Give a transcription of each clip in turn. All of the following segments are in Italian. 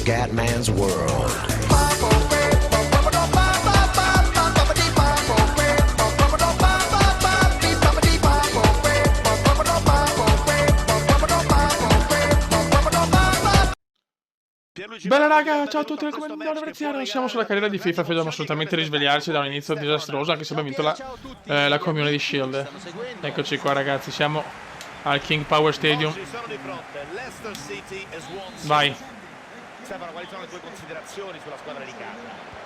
Scatman's World. Bella raga, ciao a tutti, come non siamo sulla carriera di FIFA, dobbiamo assolutamente risvegliarci da un inizio disastroso, anche se abbiamo vinto la Community Shield. Eccoci qua ragazzi, siamo al King Power Stadium. Vai. Stefano, quali sono le tue considerazioni sulla squadra di casa?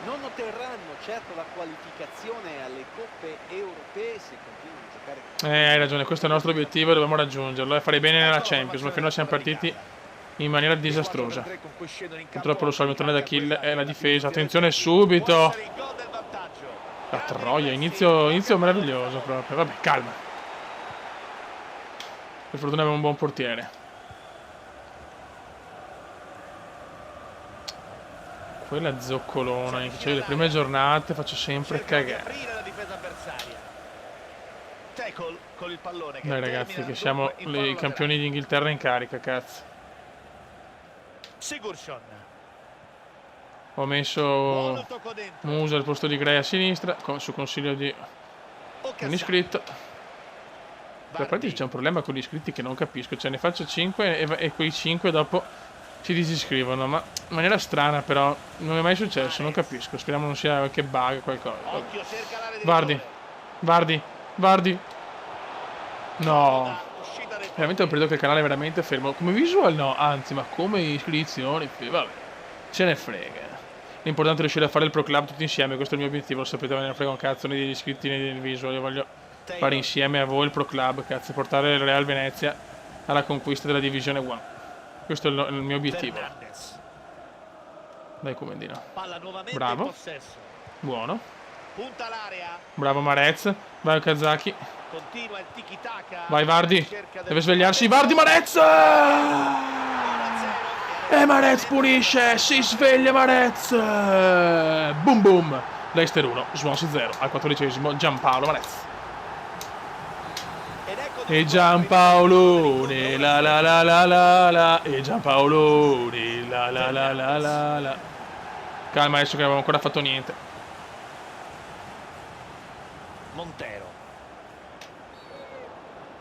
Non otterranno certo la qualificazione alle coppe europee se continuano a giocare. Hai ragione, questo è il nostro obiettivo e dobbiamo raggiungerlo e fare bene nella Champions, ma finora siamo partiti in maniera disastrosa. Purtroppo lo so, il mio torneo d'Achille è la difesa. Attenzione subito. La troia, inizio meraviglioso proprio. Vabbè, calma. Per fortuna abbiamo un buon portiere. Quella zoccolona, che c'è le prime giornate faccio sempre cagare. Dai ragazzi, che siamo i campioni d'Inghilterra in carica, cazzo. Ho messo Musa al posto di Gray a sinistra, su consiglio di un iscritto. A parte c'è un problema con gli iscritti che non capisco, cioè ne faccio 5 e quei 5 dopo si disiscrivono, ma in maniera strana però, non è mai successo, non capisco, speriamo non sia qualche bug o qualcosa. Vardy. No. Veramente ho periodo che il canale è veramente fermo. Come visual no, anzi, ma come iscrizioni, vabbè, ce ne frega. L'importante è riuscire a fare il Pro Club tutti insieme, questo è il mio obiettivo, lo sapete, me ne frega un cazzo né degli iscritti né del visual, io voglio fare insieme a voi il Pro Club, cazzo, portare il Real Venezia alla conquista della Divisione 1. Questo è il mio obiettivo. Dai Comendino. Bravo. Buono. Bravo Marez. Vai Kazaki. Vai Vardy. Deve svegliarsi. Vardy, Marez! E Marez punisce. Si sveglia Marez. Boom boom. Leicester 1. Swansea 0. Al 14esimo Giampaolo Marez. E Giampaolone, la la la la la la, e Giampaolone, la la la la la la. Calma adesso che non abbiamo ancora fatto niente. Montero.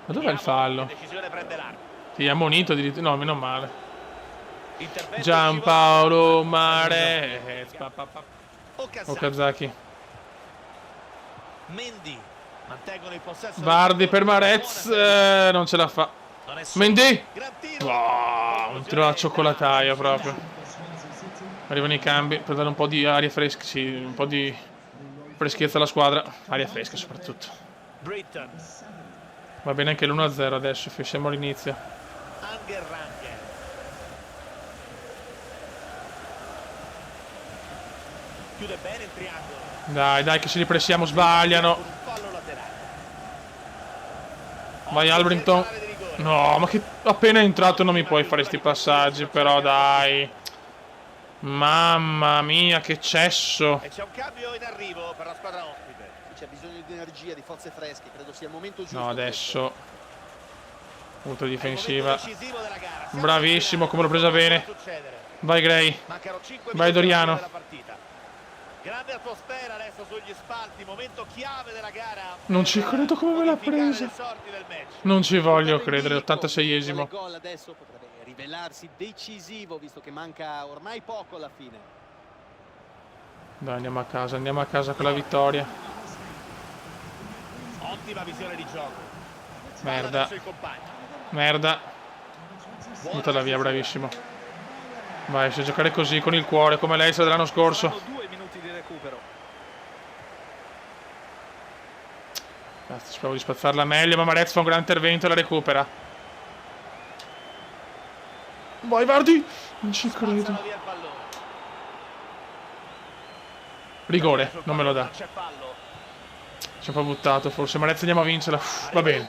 Ma dov'è il fallo? Sì, ammonito addirittura, no, meno male. Giampaolo Marez. Okazaki. Mendy. Mantengono il possesso. Vardy per Marez, non ce la fa. Mendy! Wow, un tiro alla cioccolataia proprio. Arrivano i cambi per dare un po' di aria fresca, sì, un po' di freschezza alla squadra. Aria fresca soprattutto. Va bene anche l'1-0 adesso, siamo all'inizio. Chiude bene il triangolo. Dai, che se li pressiamo sbagliano. Vai Albrington. No, ma che appena entrato non mi puoi fare sti passaggi, però dai. Mamma mia, che cesso. E c'è un cambio in arrivo per la squadra ospite. C'è bisogno di energia, di forze fresche, credo sia il momento giusto. No, adesso molto difensiva. Bravissimo, come l'ho presa bene. Vai Gray. Vai Doriano. Grande atmosfera adesso sugli spalti, momento chiave della gara. Non ci credo come me l'ha presa. Non ci voglio credere, 86esimo. Il gol adesso potrebbe rivelarsi decisivo visto che manca ormai poco alla fine. Dai, andiamo a casa con la vittoria. Ottima visione di gioco. Merda. Buttala via, bravissimo. Vai, se giocare così con il cuore come lei dell'anno scorso. Spero di spazzarla meglio, ma Marez fa un gran intervento e la recupera. Vai Vardy! Non ci credo. Rigore, non me lo dà. Ci ha un po' buttato forse. Marez, andiamo a vincerla. Va bene.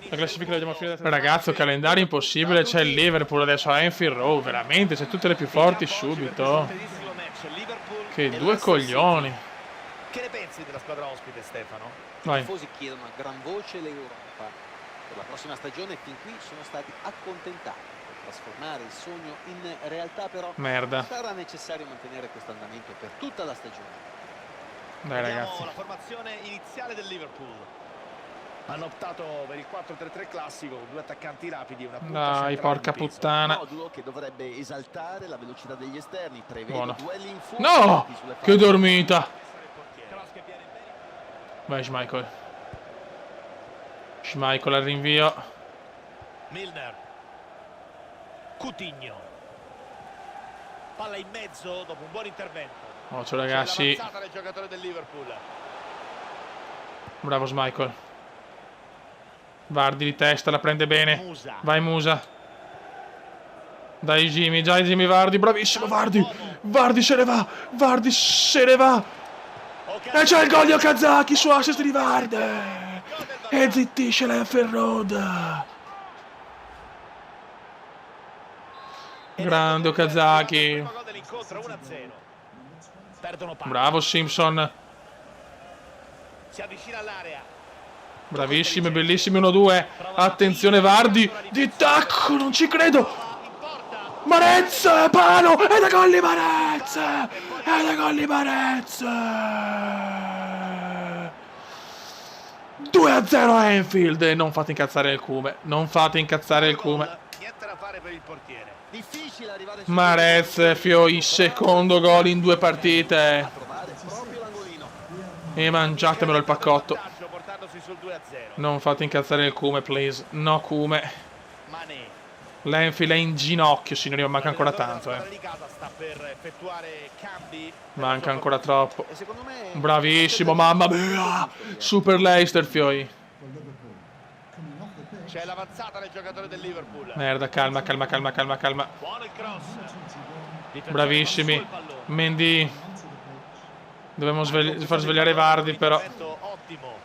La classifica la diamo a fine della ragazzo, calendario impossibile. C'è il Liverpool adesso a Anfield Road. Veramente, c'è tutte le più forti subito. Che due coglioni. Che ne pensi della squadra ospite, Stefano? Vai. I tifosi chiedono a gran voce l'Europa. Per la prossima stagione fin qui sono stati accontentati. trasformare il sogno in realtà, però Merda. sarà necessario mantenere questo andamento per tutta la stagione. Dai Vediamo ragazzi. la formazione iniziale del Liverpool. Hanno optato per il 4-3-3 classico con due attaccanti rapidi e una punta Dai, centrale porca di peso. puttana. Modulo che dovrebbe esaltare la velocità degli esterni, prevede Buono. duelli in fuori No! sulle Che fasce. dormita. Cross che viene bene. Vai Schmeichel. Schmeichel al rinvio. Milner. Coutinho. Palla in mezzo dopo un buon intervento. Occhio C'è ragazzi. l'avanzata del giocatore del Liverpool. Bravo Schmeichel. Vardy di testa, la prende bene. Musa. Vai Musa. Dai Jimmy Vardy, bravissimo Vardy. Vardy se ne va. Vardy se ne va. E c'è il gol di Okazaki su assist di Vardy. E zittisce l'Anfield Road. Grande Okazaki. Primo gol dell'incontro, 1-0. Perdono palla. Bravo Simpson. Si avvicina all'area. Bravissimi, bellissimi 1-2. Attenzione Vardy. Di tacco, non ci credo. In porta. Marez, palo. E da gol di Marez. E da gol di Marez. 2-0 a Anfield. Non fate incazzare il Cume. Non fate incazzare il Cume. Niente da fare per il portiere. Difficile arrivare su Marez, Fioi, secondo gol in 2 partite. a trovare proprio l'angolino. E mangiatemelo il paccotto. Vantaggio portandosi sul 2-0. Non fate incazzare il Cume, please. No Cume. Mané. L'Anfield è in ginocchio, signori, ma manca ancora tanto, La di casa sta per effettuare cambi. Manca ancora troppo. E secondo me Bravissimo, mamma mia. Super Leicester, Fioi. C'è l'avanzata del giocatore del Liverpool. Merda, calma. Buono il cross. Difensore Bravissimi. con sul pallone. Mendy. Dobbiamo far svegliare Vardy, però. Intervento ottimo.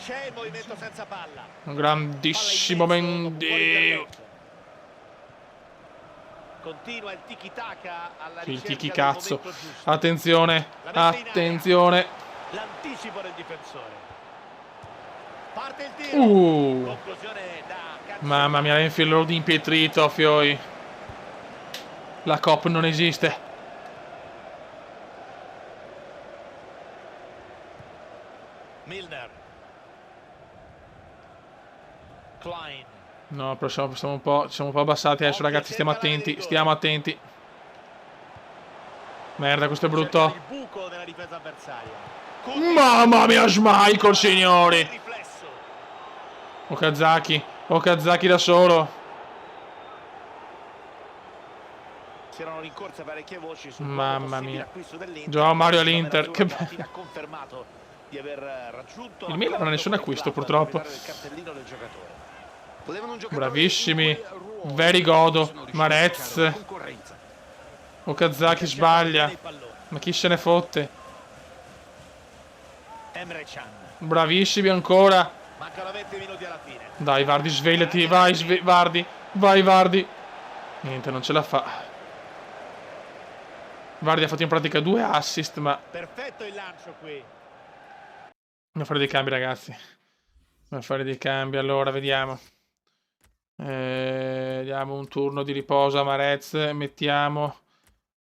C'è il movimento senza palla. Un grandissimo Palla in mezzo, Mendy. buon intervento. Continua il tiki-taka alla Il ricerca tiki del cazzo. momento giusto. Attenzione. Attenzione. L'anticipo del difensore. Parte il tiro. Conclusione da calcio. Mamma mia, l'Anfield Road impietrito, Fioi. La Cop non esiste. Milner. Klein. No, però siamo un po' abbassati adesso, ragazzi. Stiamo attenti. Stiamo attenti. Merda, questo è brutto. Il buco della difesa avversaria. Mamma mia, Schmeichel, signori. Riflesso. Okazaki da solo. Si erano rincorse parecchie voci sul Mamma possibile mia. acquisto dell'Inter. Gio Mario La all'Inter. Che Nerazzurra bello. ha confermato di aver raggiunto Il Milan non ha nessun acquisto, purtroppo. Il cartellino del giocatore. volevano un giocatore Bravissimi. in quel ruolo. Very godo. Sono riusciti a Marez. cercare la concorrenza. Okazaki sbaglia. Il pallone. Ma chi se ne fotte? Emre Can. Bravissimi ancora. Mancano 20 minuti alla fine. Dai Vardy, svegliati. Vai Vardy. Vai Vardy. Niente, non ce la fa. Vardy ha fatto in pratica 2 assist, ma... Perfetto il lancio qui. Andiamo a fare dei cambi, ragazzi. Andiamo a fare dei cambi, allora, vediamo. Diamo un turno di riposo a Marez.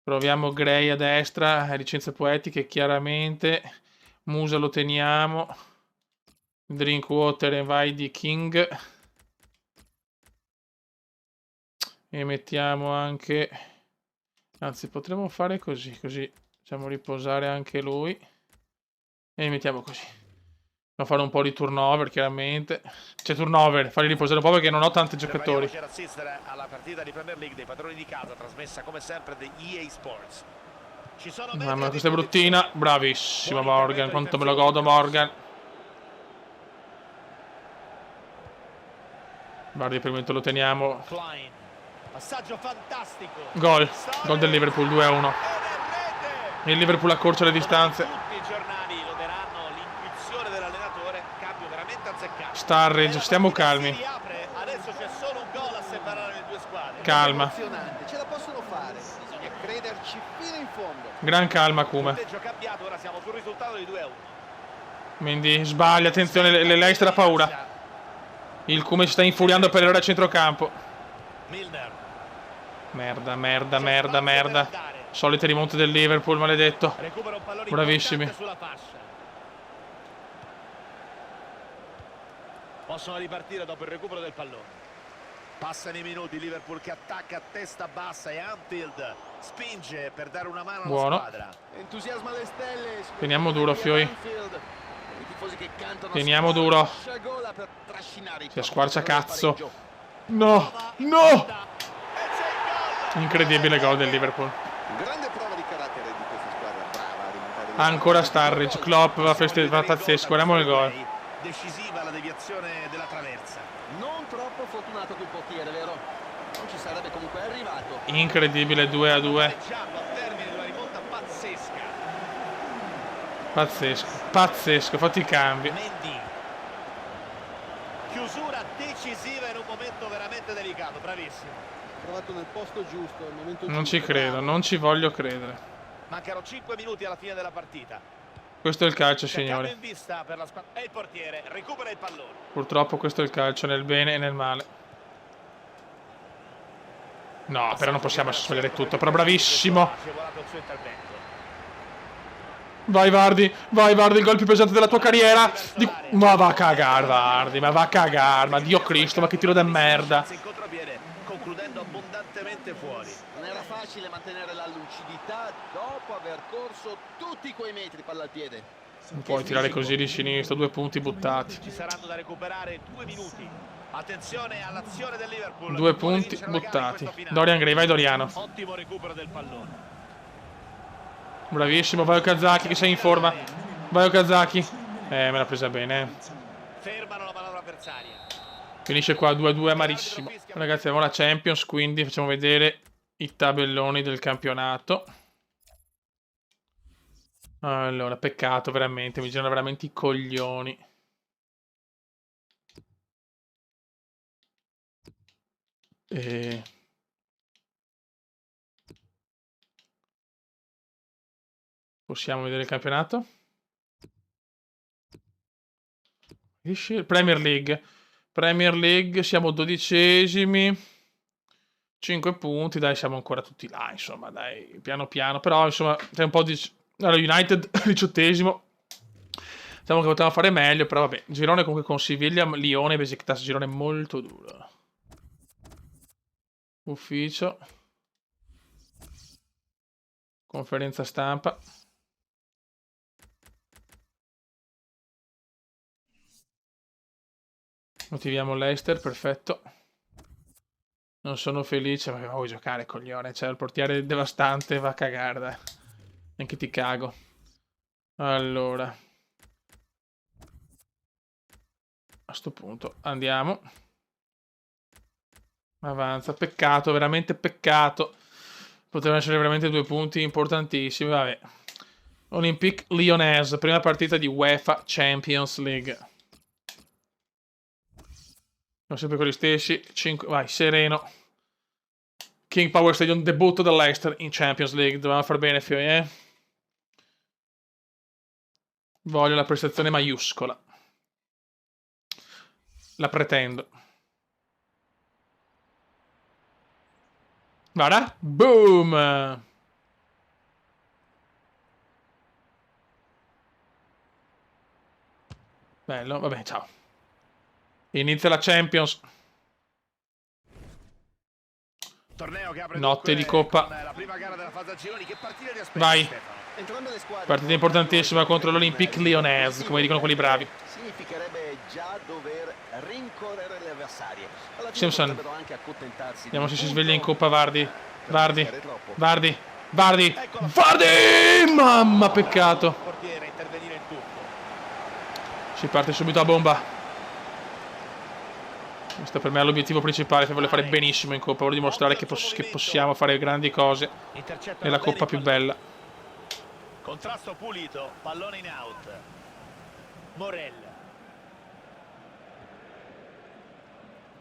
Proviamo Gray a destra. Licenze poetiche, chiaramente. Musa lo teniamo. Drinkwater e vai di King. E mettiamo anche... Anzi, potremmo fare così. Così facciamo riposare anche lui. E mettiamo così. Devo fare un po' di turnover, chiaramente. C'è turnover, farli riposare un po' perché non ho tanti giocatori. C'era assistere alla partita di Premier League dei padroni di casa, trasmessa come sempre da EA Sports. Ci sono Mamma, questa è bruttina. Bravissimo Morgan, quanto me lo godo Morgan. Guardi, per il momento lo teniamo. Klein. Passaggio fantastico. Gol del Liverpool, 2-1. Il Liverpool accorcia le distanze. Tutti i giornali lo daranno, l'intuizione dell'allenatore, cambio veramente azzeccato. Starridge, stiamo calmi. Si riapre, adesso c'è solo un gol a separare le due squadre. Calma. Emozionante, ce la possono fare, bisogna crederci fino in fondo. Gran calma, Kume. Punteggio cambiato, ora siamo sul risultato di 2-1. Mendy sbaglia, attenzione, Leicester ha paura. Il Kume si sta infuriando per l'ora a centrocampo. Milner. Merda, merda, merda, merda. Solite rimonte del Liverpool, maledetto. Recupera un pallone Bravissimi. importante sulla fascia. Possono ripartire dopo il recupero del pallone. Passano i minuti, Liverpool che attacca a testa bassa e Anfield spinge per dare una mano alla Buono. squadra. Entusiasma le stelle. Teniamo duro, Fioi. I tifosi che cantano Teniamo duro. sciagola per trascinare i Si propri squarcia per il cazzo. pareggio. No, no! E c'è il gol! Incredibile gol del Liverpool. Grande prova di carattere di questa squadra, brava a rimontare le Ancora squadre. Starridge. Klopp va pazzesco. Guardiamo il gol. Decisiva la deviazione della traversa. Non troppo fortunato quel portiere, vero? Non ci sarebbe comunque arrivato. Incredibile 2-2. Pareggiando al termine di una rimonta pazzesca. Pazzesco, pazzesco. Fatti i cambi. Mendy. Chiusura decisiva in un momento veramente delicato, bravissimo. Trovato nel posto giusto, al momento Non ci giusto. credo, non ci voglio credere. Mancano 5 minuti alla fine della partita. Questo è il calcio, C'è cambio signori. in vista per la squadra. E il portiere recupera il pallone. Purtroppo questo è il calcio, nel bene e nel male. No, però non possiamo spogliare tutto. Però bravissimo. Agevolato il suo intervento. Vai Vardy, il gol più pesante della tua carriera. Ma va a cagare, Vardy, ma va a cagare. Ma Dio Cristo, ma che tiro da merda. In contropiede, concludendo abbondantemente fuori. Non era facile mantenere la lucidità dopo aver corso tutti quei metri palla al piede. Non puoi tirare così di sinistra, 2 punti buttati. Ci saranno da recuperare 2 minuti. Attenzione all'azione del Liverpool. 2 che vuole punti vincere la gara in buttati. questo finale. Dorian Gray, vai Doriano. Ottimo recupero del pallone. Bravissimo, vai Okazaki che sei in forma. Vai Okazaki. Me l'ha presa bene. Fermano la manovra avversaria. Finisce qua 2-2 amarissimo. Ragazzi, abbiamo la Champions, quindi facciamo vedere i tabelloni del campionato. Allora, peccato veramente, mi girano veramente i coglioni. Possiamo vedere il campionato? Premier League. Premier League, siamo 12esimi. 5 punti, dai, siamo ancora tutti là, insomma, dai, piano piano. Però, insomma, c'è un po' di... Allora, United, 18esimo. Diciamo che potevamo fare meglio, però vabbè. Girone comunque con Siviglia, Lione e Besiktas, girone molto duro. Ufficio. Conferenza stampa. Motiviamo l'Eister, perfetto. Non sono felice, ma vuoi giocare, coglione. C'è il portiere devastante, va a cagare, dai. Neanche ti cago. Allora. A sto punto andiamo. Avanza, peccato, veramente peccato. Potevano essere veramente 2 punti importantissimi, vabbè. Olympique Lyonnais, prima partita di UEFA Champions League. Siamo sempre con gli stessi. 5, vai, sereno. King Power Stadium, debutto dell'Leicester in Champions League. Dovevamo far bene, Fioi, eh? Voglio la prestazione maiuscola. La pretendo. Guarda. Boom! Bello, vabbè, ciao. Inizia la Champions. Torneo che apre Notte di Coppa. la prima gara della fase a gironi. Che partita di aspetto, Vai. Stefano? Entrambe le squadre Partita importantissima contro l'Olympique Lyonnais, come dicono quelli bravi. significherebbe già dover rincorrere le avversarie. Alla fine Simpson. potrebbero anche accontentarsi di Vediamo se un si punto. sveglia in Coppa Vardy. Vardy. Rischiare troppo. Vardy. Vardy. Vardy! Mamma, peccato. Portiere intervenire in tutto. Si parte subito a bomba. Questo per me è l'obiettivo principale, che voglio fare benissimo in Coppa. Voglio dimostrare che possiamo fare grandi cose Intercetta nella bene Coppa il più pallone. bella. Contrasto pulito, pallone in out. Morel.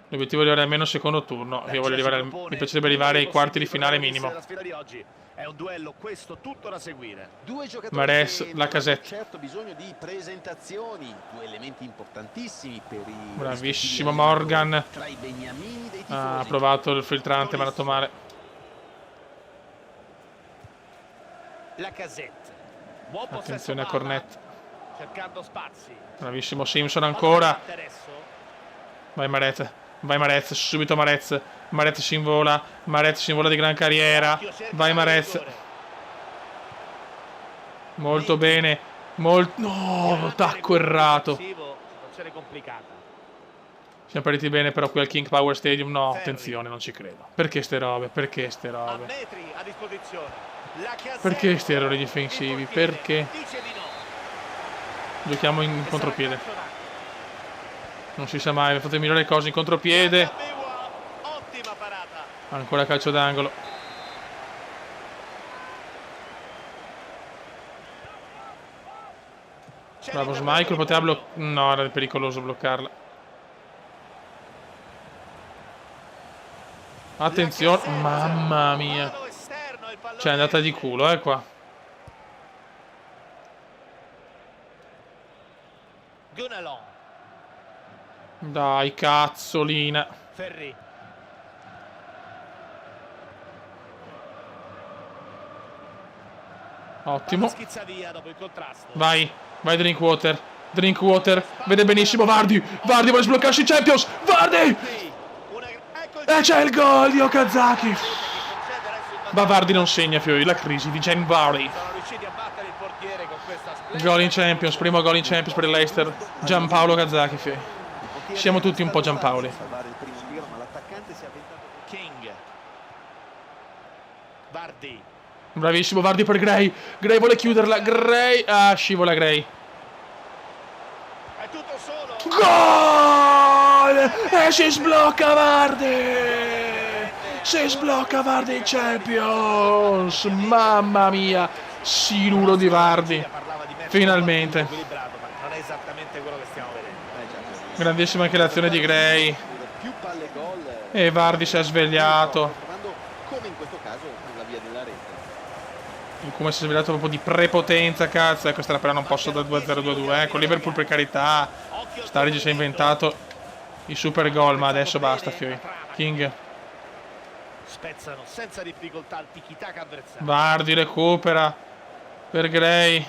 L'obiettivo è arrivare almeno al secondo turno. Io voglio arrivare mi piacerebbe arrivare ai quarti di finale minimo. La sfida di oggi. È un duello questo tutto da seguire. Due giocatori Mahrez, che non Lacazette. hanno certo bisogno di presentazioni, due elementi importantissimi per i Bravissimo rispettivi allenatori. Morgan. Tra i beniamini dei tifosi. Ha provato il filtrante, ma è andato male. Lacazette. Buon possesso Attenzione a palla, Cornet. cercando spazi. Bravissimo Simpson ancora. Adesso. Vai Mahrez. Vai Mahrez, subito Mahrez. Mahrez si invola. Mahrez si invola di gran carriera. Vai Mahrez. Molto bene. No, tacco errato. Situazione complicata. Siamo partiti bene però qui al King Power Stadium. No, attenzione, non ci credo. Perché ste robe? Perché ste A robe? metri a disposizione. Lacazette. Perché sti errori difensivi? Il portiere Perché? dice di no. Giochiamo in E contropiede. sarà calcionato. Non si sa mai, mi fate migliori cose in contropiede. Bewa, ottima parata. Ancora calcio d'angolo. C'è Bravo l'intervento Schmeichel, di poteva Pirlo. No, era pericoloso bloccarla. Attenzione, Lacazette. mamma mia. Palo esterno, il pallone Cioè è andata di culo, qua. Gunalon. Dai, cazzolina. Ferri. Ottimo. Schizza via dopo il contrasto. Vai, vai Drinkwater. Drinkwater, vede benissimo Vardy. Vardy vuole sbloccarsi i Champions. Vardy! Ecco il E c'è il gol di Okazaki. che concede adesso il Ma Vardy non segna, fiori. La crisi di Jamie Vardy. Sono riusciti a battere il portiere con questa splendida Gol in Champions, primo gol in Champions per il Leicester. Giampaolo Kazaki, fiori. Il portiere Siamo tutti un po' sta Giampaoli. a salvare il primo tiro, ma l'attaccante si è avventato. King. Vardy. Bravissimo Vardy per Gray. Gray vuole chiuderla. Gray. Ah, scivola Gray. È tutto solo. Gol! E si sblocca Vardy! Si sblocca Vardy in Champions! Mamma mia! Siluro di Vardy. Parlava di match Finalmente. equilibrato, ma non è esattamente quello che stiamo vedendo. Grandissima anche l'azione di Gray. Più palle gol. E Vardy si è svegliato. Trovando, come in questo caso, la via della rete. Come si è svegliato proprio di prepotenza, cazzo. Questa però non posso dal 2-0-2-2. Con Liverpool per carità. Sturridge si è inventato i super gol, ma adesso basta, fiori. King. Spezzano senza difficoltà il tiki-taka avversario. Vardy recupera per Gray.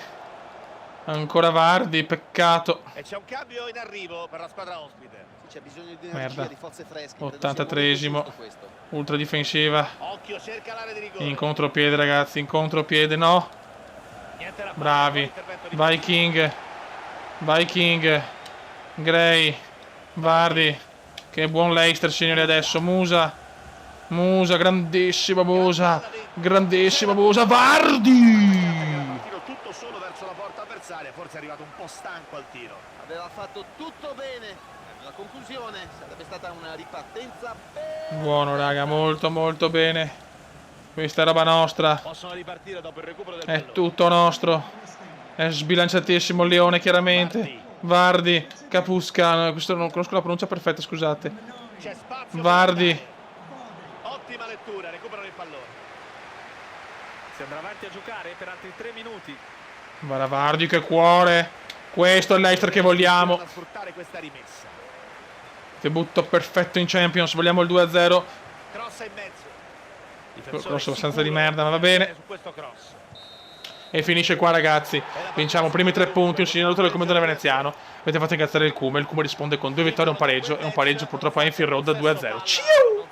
Ancora Vardy, peccato. E c'è un cambio in arrivo per la squadra ospite. C'è bisogno di Merda. energia, di forze fresche. 83esimo. Questo. Ultra difensiva. Occhio, cerca l'area di rigore. In contropiede, ragazzi, in contropiede, no. Niente da fare, Bravi. buon intervento di Vai King. Vai King. Gray. Vardy. Che buon Leicester, signori, adesso. Musa. Musa, grandissima Musa. Grandissima Musa. Vardy! tiro tutto solo verso la porta avversaria, forse è arrivato un po' stanco al tiro. Aveva fatto tutto bene. La conclusione sarebbe stata una ripartenza bene. Buono, raga, molto molto bene. Questa è roba nostra. Possono ripartire dopo il recupero del È pallone. tutto nostro. È sbilanciatissimo il leone, chiaramente. Vardy, Capusca. Questo non conosco la pronuncia perfetta, scusate. C'è spazio. Vardy. per andare. Ottima lettura, recuperano il pallone. Si andrà avanti a giocare per altri 3 minuti. Guarda Vardy, che cuore. Questo è il Leicester che vogliamo. A sfruttare questa rimessa. Debutto perfetto in Champions. Vogliamo il 2-0. Cross in mezzo. Cross abbastanza di merda, ma va bene. Su questo cross. E finisce qua, ragazzi. Vinciamo primi 3 punti. Un signore del commento veneziano. Avete fatto incazzare il Cume. Il Cume risponde con 2 vittorie e un pareggio. E un pareggio purtroppo a Anfield Road 2-0. Ciao!